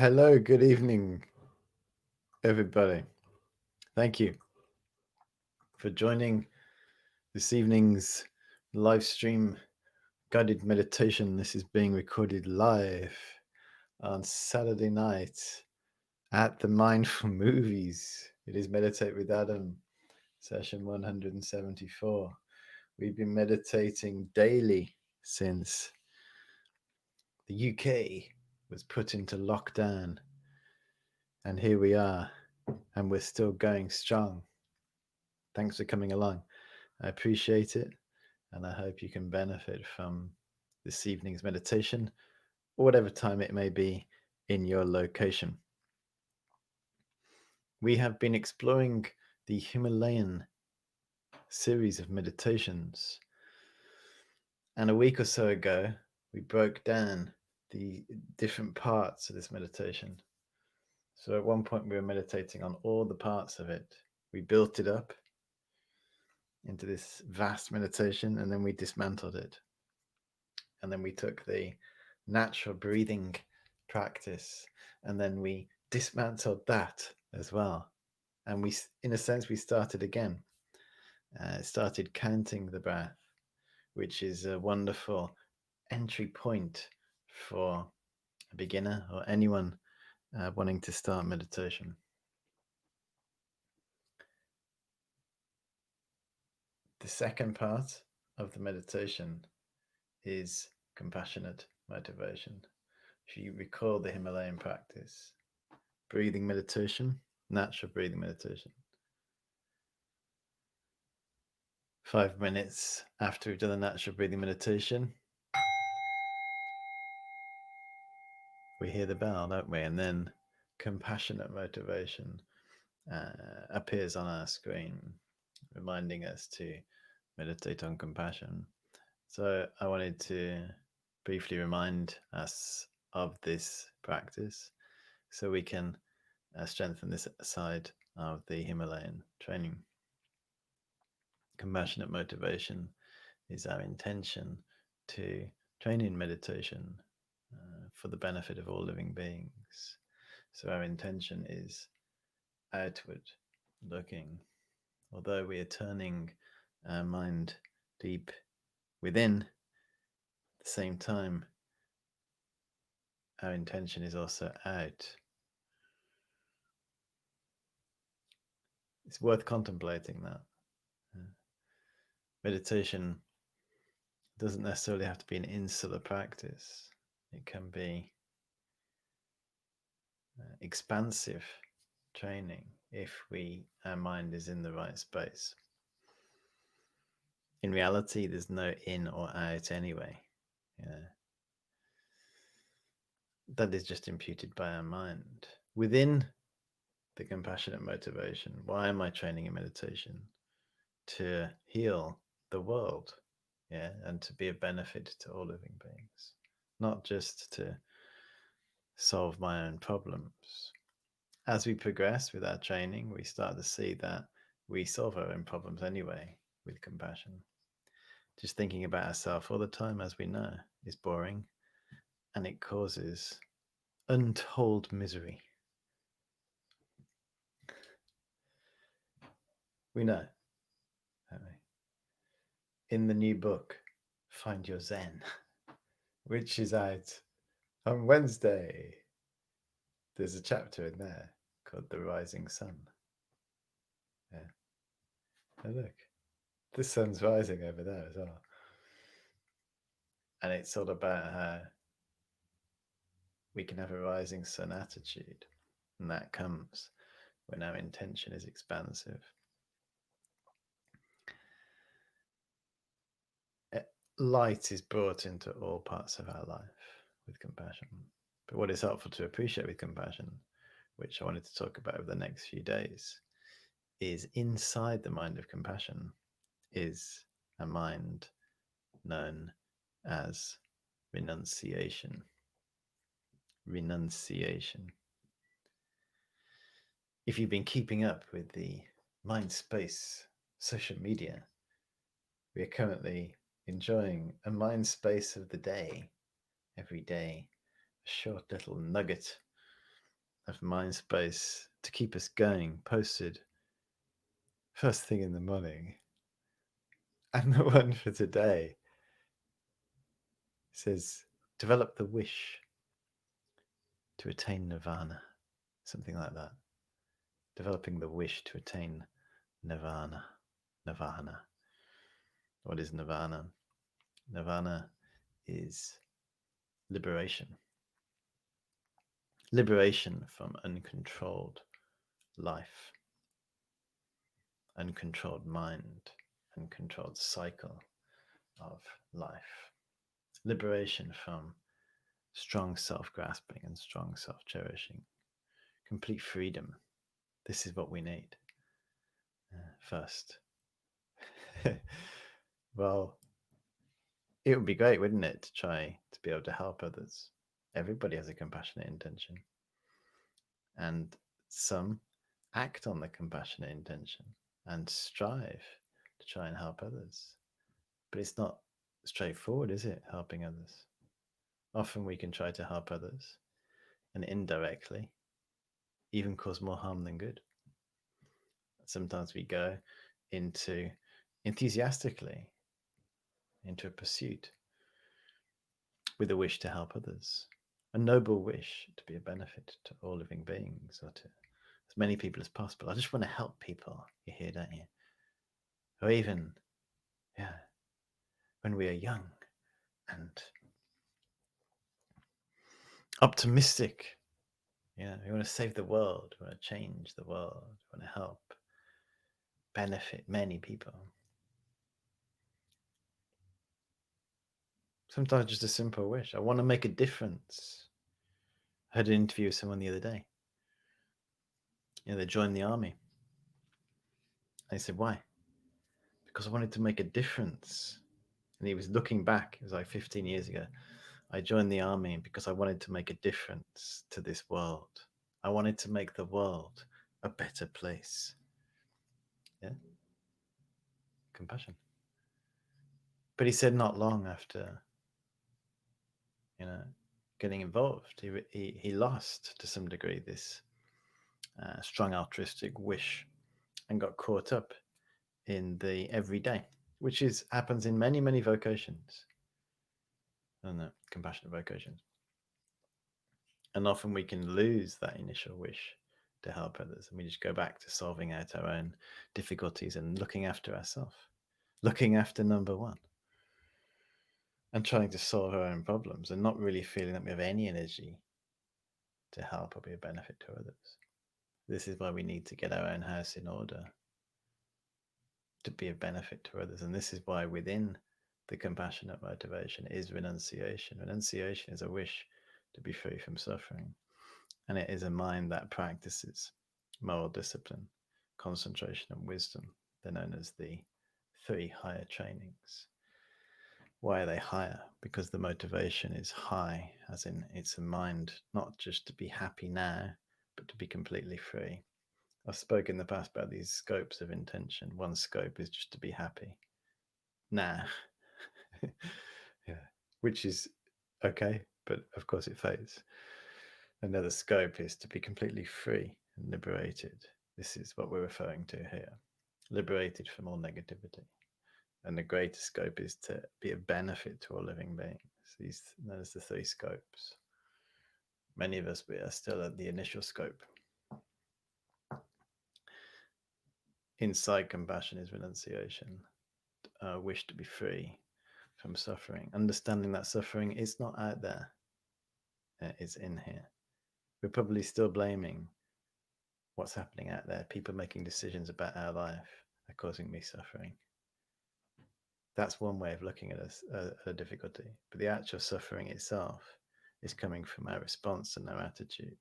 Hello, good evening, everybody. Thank you for joining this evening's live stream guided meditation. This is being recorded live on Saturday night at the Mindful Movies. It is Meditate with Adam, session 174. We've been meditating daily since the UK was put into lockdown, and here we are, and we're still going strong. Thanks for coming along. I appreciate it, and I hope you can benefit from this evening's meditation, or whatever time it may be in your location. We have been exploring the Himalayan series of meditations, and a week or so ago, we broke down the different parts of this meditation. So at one point, we were meditating on all the parts of it. We built it up into this vast meditation, and then we dismantled it. And then we took the natural breathing practice, and then we dismantled that as well. And we, in a sense, we started again. Started counting the breath, which is a wonderful entry point for a beginner or anyone wanting to start meditation. The second part of the meditation is compassionate motivation. If you recall the Himalayan practice, breathing meditation, natural breathing meditation. 5 minutes after we've done the natural breathing meditation, we hear the bell, don't we? And then compassionate motivation appears on our screen, reminding us to meditate on compassion. So I wanted to briefly remind us of this practice so we can strengthen this side of the Himalayan training. Compassionate motivation is our intention to train in meditation for the benefit of all living beings. So our intention is outward looking. Although we are turning our mind deep within, at the same time, our intention is also out. It's worth contemplating that. Meditation doesn't necessarily have to be an insular practice. It can be expansive training if our mind is in the right space. In reality, there's no in or out anyway. That is just imputed by our mind. Within the compassionate motivation, why am I training in meditation? To heal the world, and to be a benefit to all living beings, not just to solve my own problems. As we progress with our training, we start to see that we solve our own problems anyway with compassion. Just thinking about ourselves all the time, as we know, is boring, and it causes untold misery. We know, don't we? In the new book, Find Your Zen, which is out on Wednesday, there's a chapter in there called The Rising Sun. Yeah. Oh, look, the sun's rising over there as well. And it's all about how we can have a rising sun attitude. And that comes when our intention is expansive. Light is brought into all parts of our life with compassion. But what is helpful to appreciate with compassion, which I wanted to talk about over the next few days, is inside the mind of compassion is a mind known as renunciation. Renunciation. If you've been keeping up with the mind space social media, we are currently enjoying a mind space of the day. Every day, a short little nugget of mind space to keep us going posted first thing in the morning. And the one for today says, develop the wish to attain nirvana. Something like that. Developing the wish to attain nirvana. Nirvana. What is nirvana? Nirvana is liberation. Liberation from uncontrolled life, uncontrolled mind, uncontrolled cycle of life. Liberation from strong self-grasping and strong self-cherishing. Complete freedom. This is what we need. First. Well, it would be great, wouldn't it, to try to be able to help others. Everybody has a compassionate intention. And some act on the compassionate intention and strive to try and help others. But it's not straightforward, is it, helping others? Often we can try to help others and indirectly even cause more harm than good. Sometimes we go into enthusiastically into a pursuit with a wish to help others, a noble wish to be a benefit to all living beings or to as many people as possible. I just want to help people, you hear, don't you? Or even, yeah, when we are young and optimistic, yeah, we want to save the world, we want to change the world, we want to help benefit many people. Sometimes just a simple wish. I want to make a difference. I had an interview with someone the other day. They joined the army. They said, why? Because I wanted to make a difference. And he was looking back, it was like 15 years ago. I joined the army because I wanted to make a difference to this world. I wanted to make the world a better place. Yeah. Compassion. But he said not long after, getting involved, he lost to some degree this strong altruistic wish and got caught up in the everyday, which happens in many, many vocations. Compassionate vocations. And often we can lose that initial wish to help others, and we just go back to solving out our own difficulties and looking after ourselves, looking after number one, and trying to solve our own problems and not really feeling that we have any energy to help or be a benefit to others. This is why we need to get our own house in order to be a benefit to others. And this is why within the compassionate motivation is renunciation. Renunciation is a wish to be free from suffering. And it is a mind that practices moral discipline, concentration, and wisdom. They're known as the 3 higher trainings. Why are they higher? Because the motivation is high, as in it's a mind not just to be happy now, but to be completely free. I've spoken in the past about these scopes of intention. One scope is just to be happy now, yeah, which is okay, but of course it fades. Another scope is to be completely free and liberated. This is what we're referring to here, liberated from all negativity. And the greater scope is to be a benefit to all living beings. These known as the 3 scopes. Many of us, we are still at the initial scope. Inside compassion is renunciation, wish to be free from suffering, understanding that suffering is not out there, it's in here. We're probably still blaming what's happening out there. People making decisions about our life are causing me suffering. That's one way of looking at a difficulty. But the actual suffering itself is coming from our response and our attitude.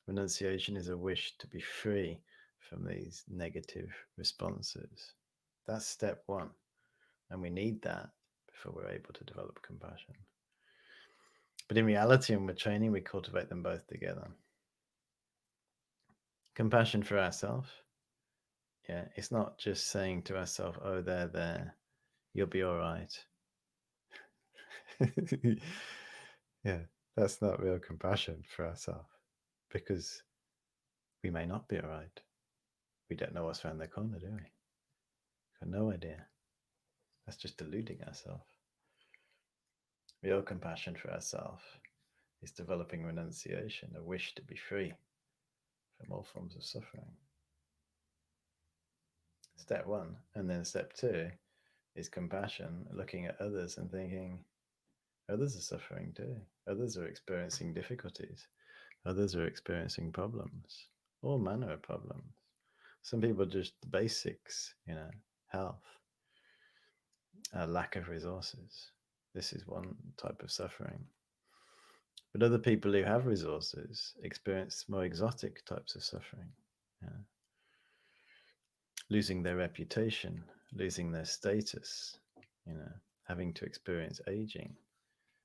Renunciation is a wish to be free from these negative responses. That's step 1. And we need that before we're able to develop compassion. But in reality, when we're training, we cultivate them both together. Compassion for ourselves. Yeah, it's not just saying to ourselves, oh, there, you'll be all right. Yeah, that's not real compassion for ourselves. because we may not be all right. We don't know what's around the corner, do we? Got no idea. That's just deluding ourselves. Real compassion for ourselves is developing renunciation, a wish to be free from all forms of suffering. Step one. And then step two is compassion, looking at others and thinking, others are suffering too. Others are experiencing difficulties. Others are experiencing problems, all manner of problems. Some people just the basics, health, lack of resources. This is one type of suffering. But other people who have resources experience more exotic types of suffering. Yeah. Losing their reputation, losing their status, having to experience aging,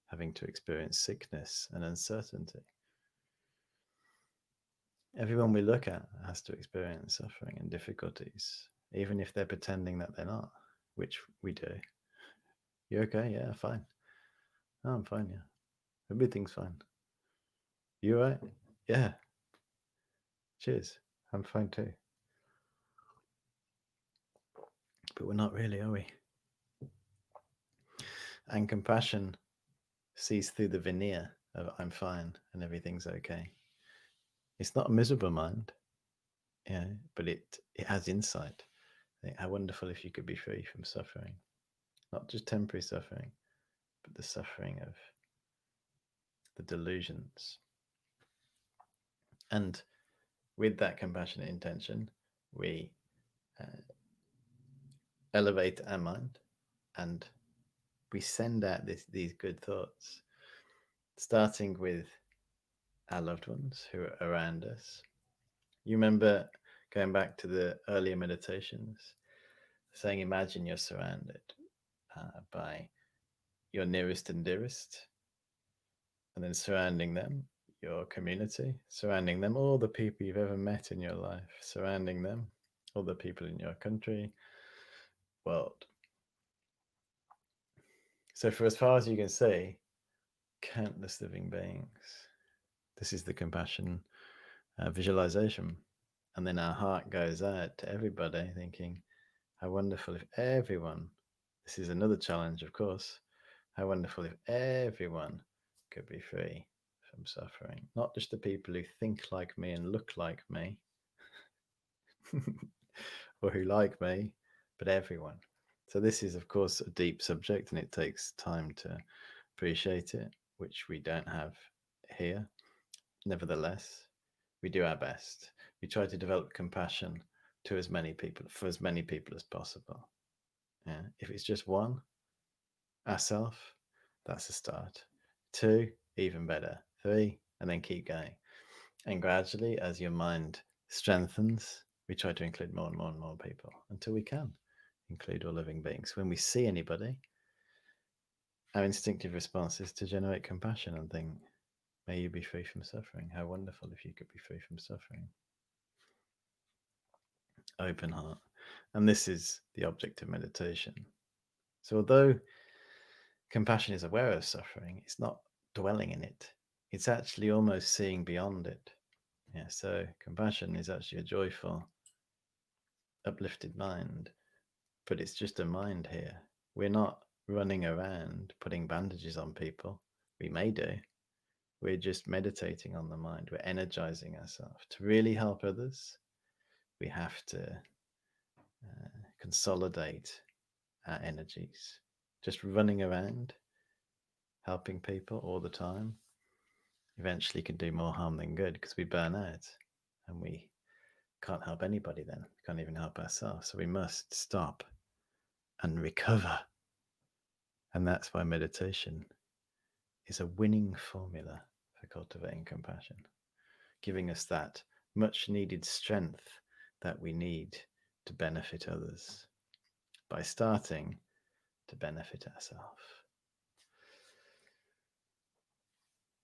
having to experience sickness and uncertainty. Everyone we look at has to experience suffering and difficulties, even if they're pretending that they're not, which we do. You okay? Yeah, fine. Oh, I'm fine, yeah. Everything's fine. You all right? Yeah. Cheers. I'm fine too. But we're not really, are we? And compassion sees through the veneer of I'm fine and everything's okay. It's not a miserable mind, but it has insight. How wonderful if you could be free from suffering. Not just temporary suffering, but the suffering of the delusions. And with that compassionate intention, we elevate our mind and we send out these good thoughts, starting with our loved ones who are around us. You remember going back to the earlier meditations, saying, imagine you're surrounded by your nearest and dearest, and then surrounding them, your community, surrounding them, all the people you've ever met in your life, surrounding them, all the people in your country, world. So, for as far as you can see, countless living beings. This is the compassion visualization. And then our heart goes out to everybody, thinking, how wonderful if everyone, this is another challenge, of course, how wonderful if everyone could be free from suffering. Not just the people who think like me and look like me, or who like me, but everyone. So this is, of course, a deep subject and it takes time to appreciate it, which we don't have here. Nevertheless, we do our best. We try to develop compassion to as many people, for as many people as possible. Yeah. If it's just one, ourself, that's a start. Two, even better. Three, and then keep going. And gradually, as your mind strengthens, we try to include more and more and more people until we can include all living beings. When we see anybody, our instinctive response is to generate compassion and think, may you be free from suffering. How wonderful if you could be free from suffering. Open heart. And this is the object of meditation. So although compassion is aware of suffering, it's not dwelling in it. It's actually almost seeing beyond it. Yeah, so compassion is actually a joyful, uplifted mind, but it's just a mind here. We're not running around putting bandages on people. We may do. We're just meditating on the mind. We're energizing ourselves. To really help others, we have to consolidate our energies. Just running around, helping people all the time, eventually can do more harm than good because we burn out and we can't help anybody then. We can't even help ourselves. So we must stop and recover. And that's why meditation is a winning formula for cultivating compassion, giving us that much needed strength that we need to benefit others by starting to benefit ourselves.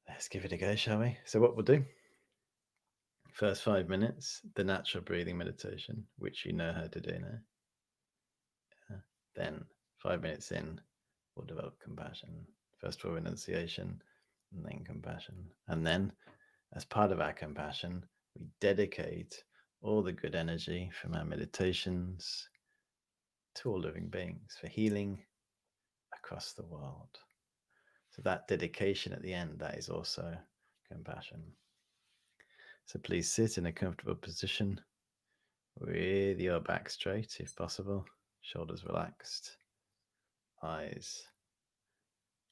Let's give it a go, shall we? So what we'll do, first 5 minutes, the natural breathing meditation, which you know how to do now. Then 5 minutes in, we'll develop compassion. First for renunciation, and then compassion. And then as part of our compassion, we dedicate all the good energy from our meditations to all living beings for healing across the world. So that dedication at the end, that is also compassion. So please sit in a comfortable position with your back straight if possible, shoulders relaxed, eyes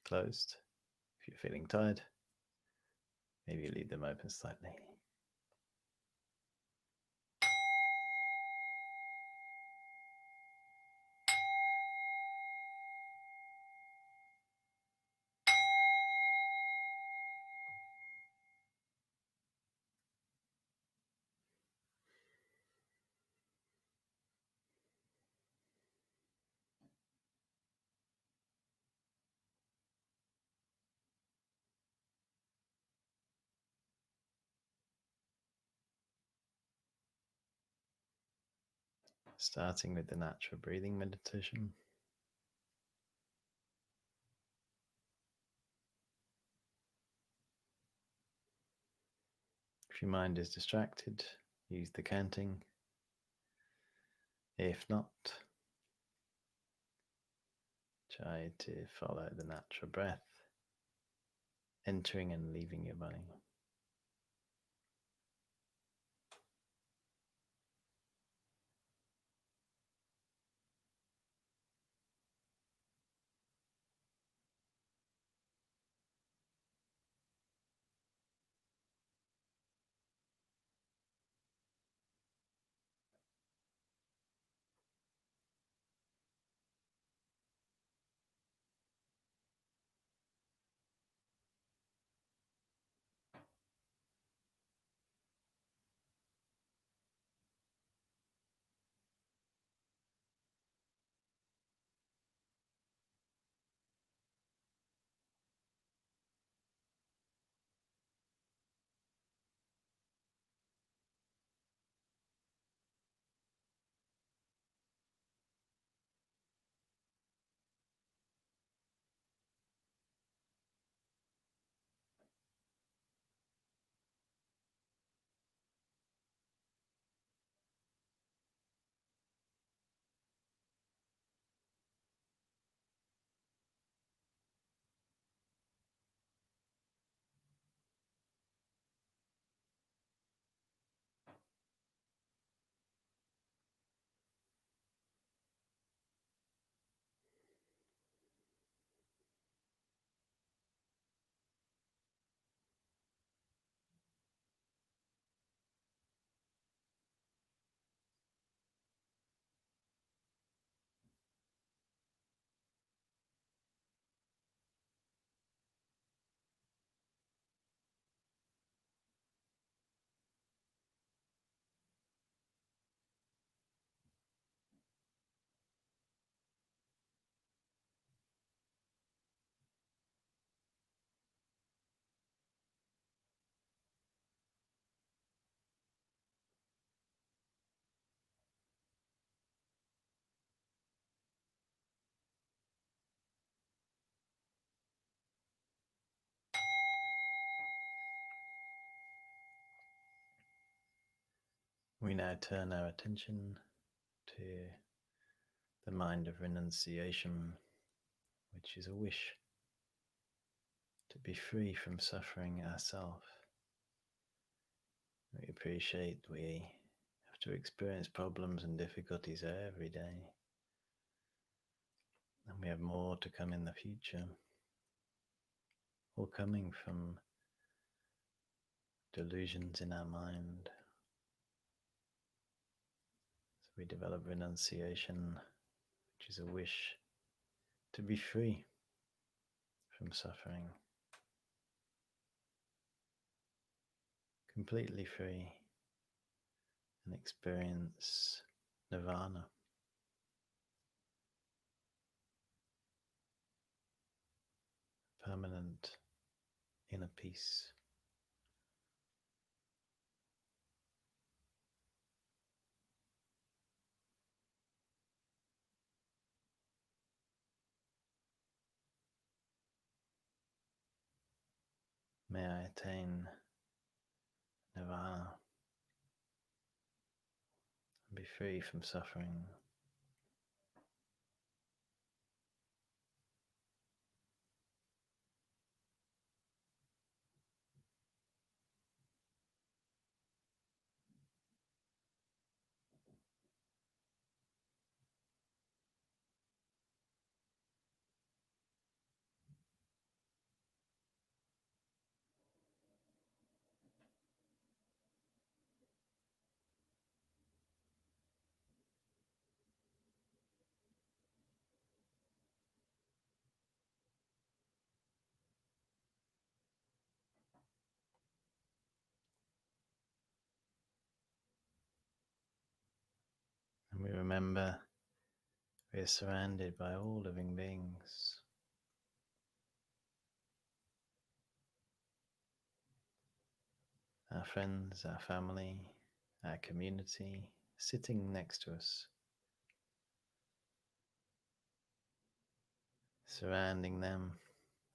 closed. If you're feeling tired, maybe leave them open slightly. Starting with the natural breathing meditation. If your mind is distracted, use the counting. If not, try to follow the natural breath, entering and leaving your body. We now turn our attention to the mind of renunciation, which is a wish to be free from suffering ourselves. We appreciate we have to experience problems and difficulties every day, and we have more to come in the future, all coming from delusions in our mind. So we develop renunciation, which is a wish to be free from suffering, completely free, and experience nirvana, permanent inner peace. May I attain nirvana, and be free from suffering. And we remember we are surrounded by all living beings. Our friends, our family, our community, sitting next to us, surrounding them,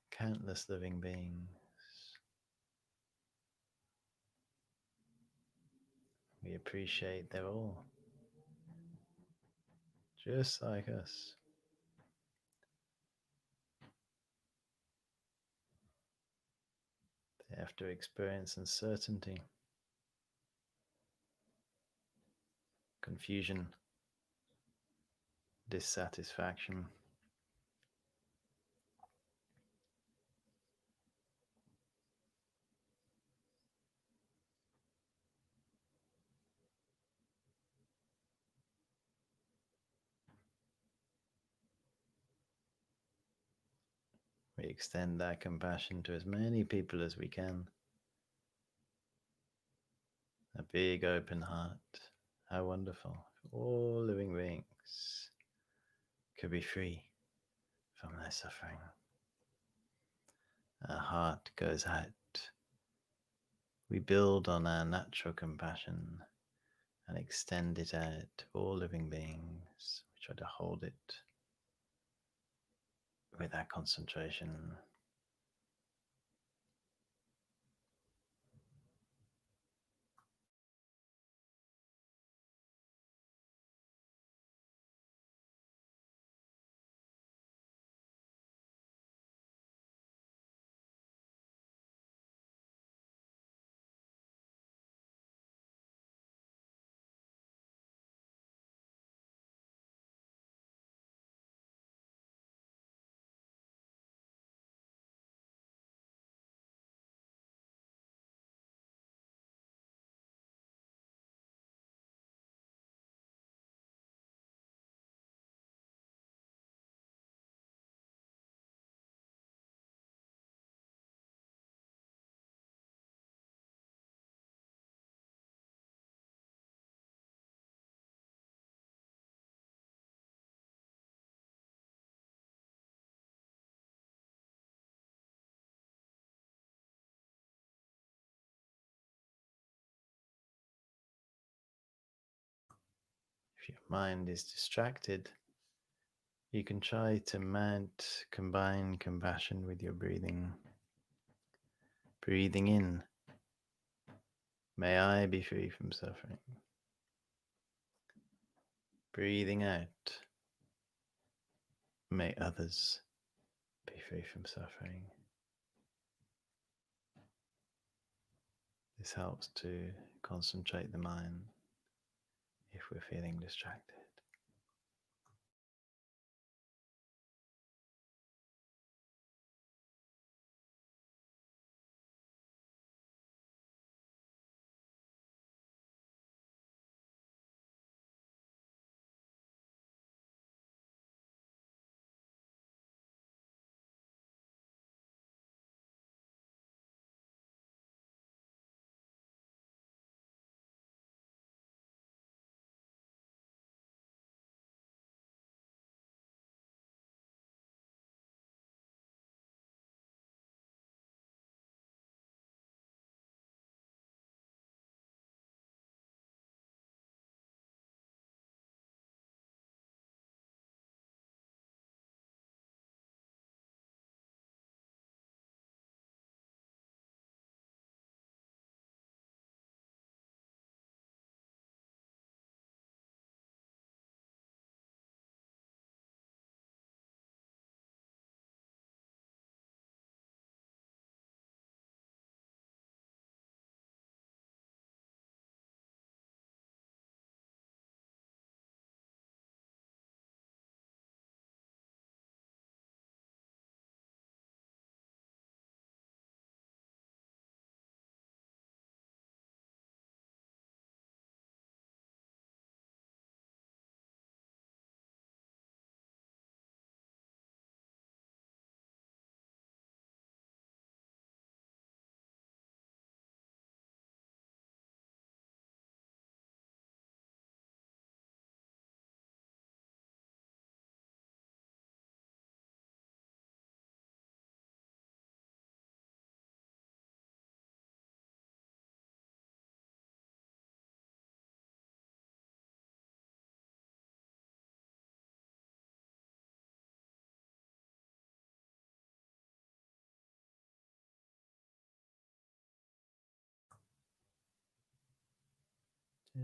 countless living beings. We appreciate they're all just like us. They have to experience uncertainty, confusion, dissatisfaction. We extend our compassion to as many people as we can. A big open heart. How wonderful. All living beings could be free from their suffering. Our heart goes out. We build on our natural compassion and extend it out to all living beings. We try to hold it with our concentration. If your mind is distracted, you can try to combine compassion with your breathing. Breathing in, may I be free from suffering. Breathing out, may others be free from suffering. This helps to concentrate the mind if we're feeling distracted.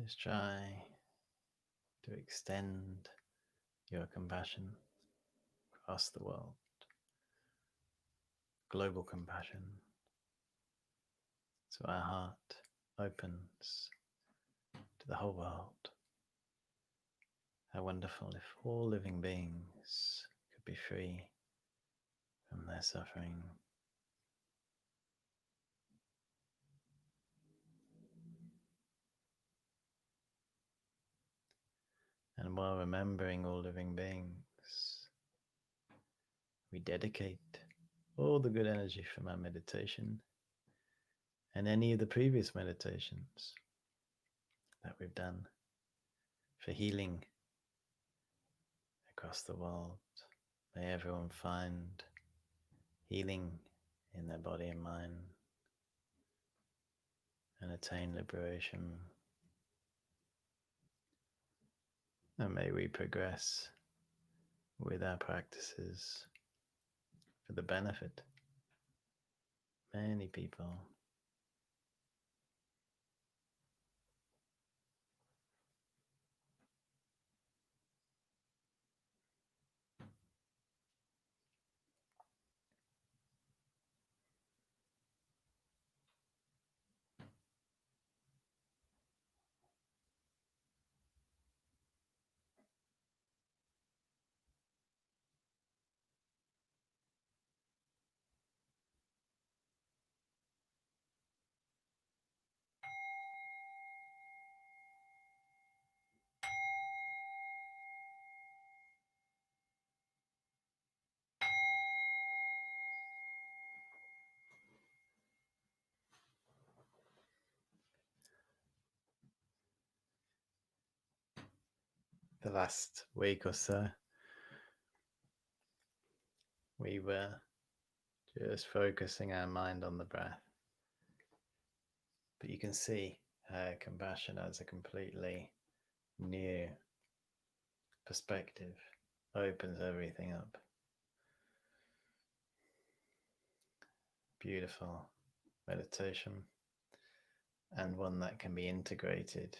Just try to extend your compassion across the world, global compassion. So our heart opens to the whole world. How wonderful if all living beings could be free from their suffering. And while remembering all living beings, we dedicate all the good energy from our meditation and any of the previous meditations that we've done for healing across the world. May everyone find healing in their body and mind and attain liberation. And may we progress with our practices for the benefit of many people. The last week or so, we were just focusing our mind on the breath. But you can see how compassion has a completely new perspective, opens everything up. Beautiful meditation, and one that can be integrated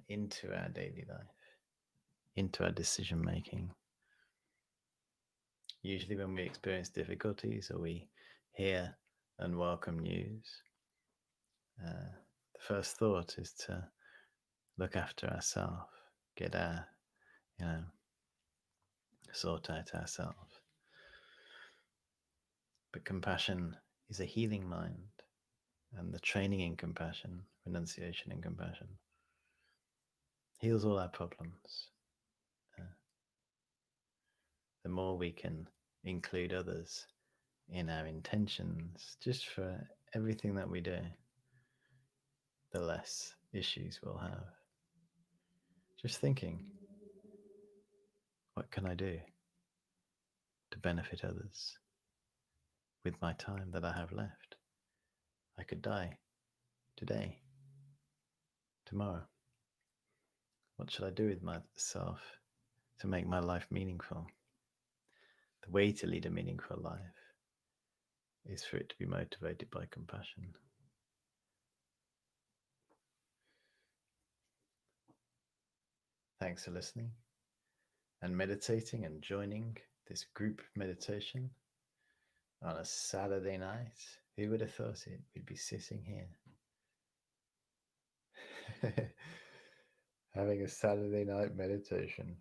into our daily life, into our decision making. Usually when we experience difficulties or we hear unwelcome news, the first thought is to look after ourselves, get our, sort out ourselves. But compassion is a healing mind, and the training in compassion, renunciation in compassion, heals all our problems. The more we can include others in our intentions, just for everything that we do, the less issues we'll have. Just thinking, what can I do to benefit others with my time that I have left? I could die today, tomorrow. What should I do with myself to make my life meaningful? The way to lead a meaningful life is for it to be motivated by compassion. Thanks for listening and meditating and joining this group meditation on a Saturday night. Who would have thought it? We'd be sitting here having a Saturday night meditation.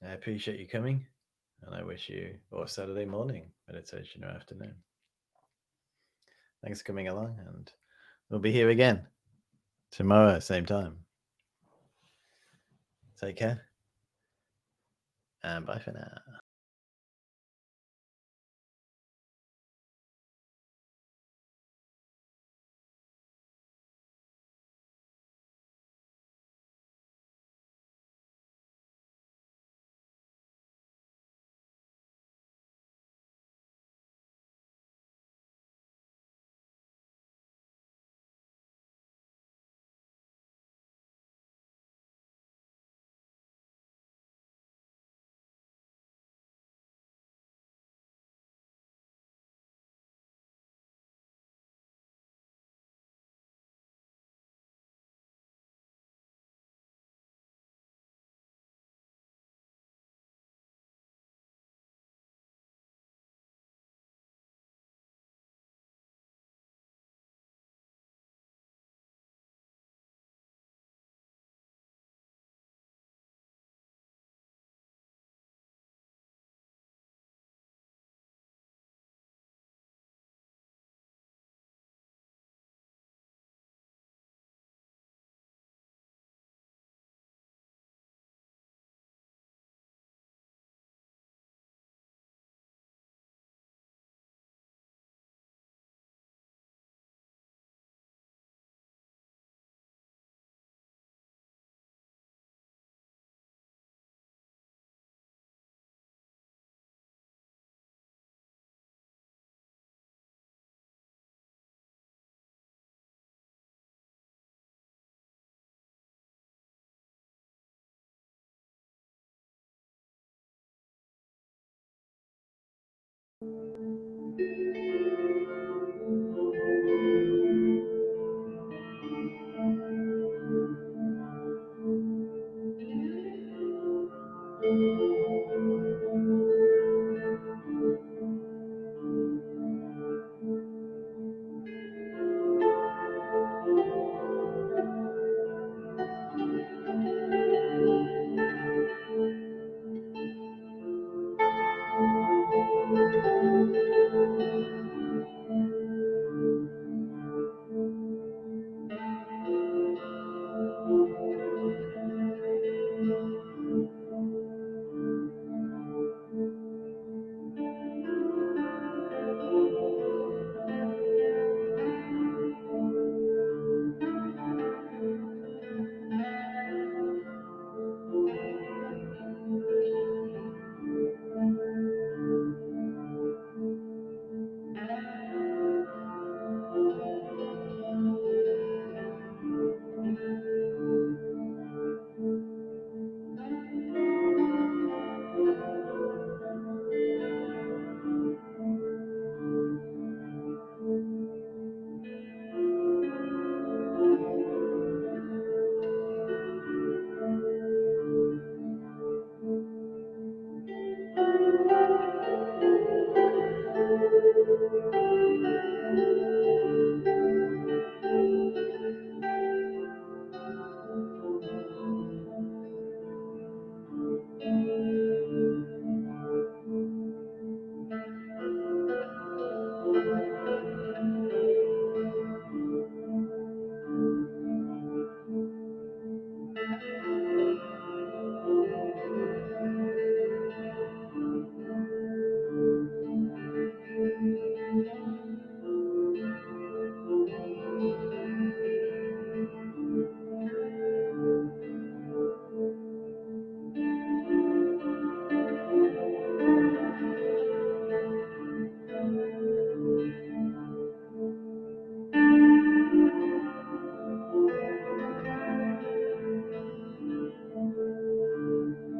I appreciate you coming, and I wish you, or Saturday morning meditation or afternoon. Thanks for coming along, and we'll be here again tomorrow, same time. Take care, and bye for now.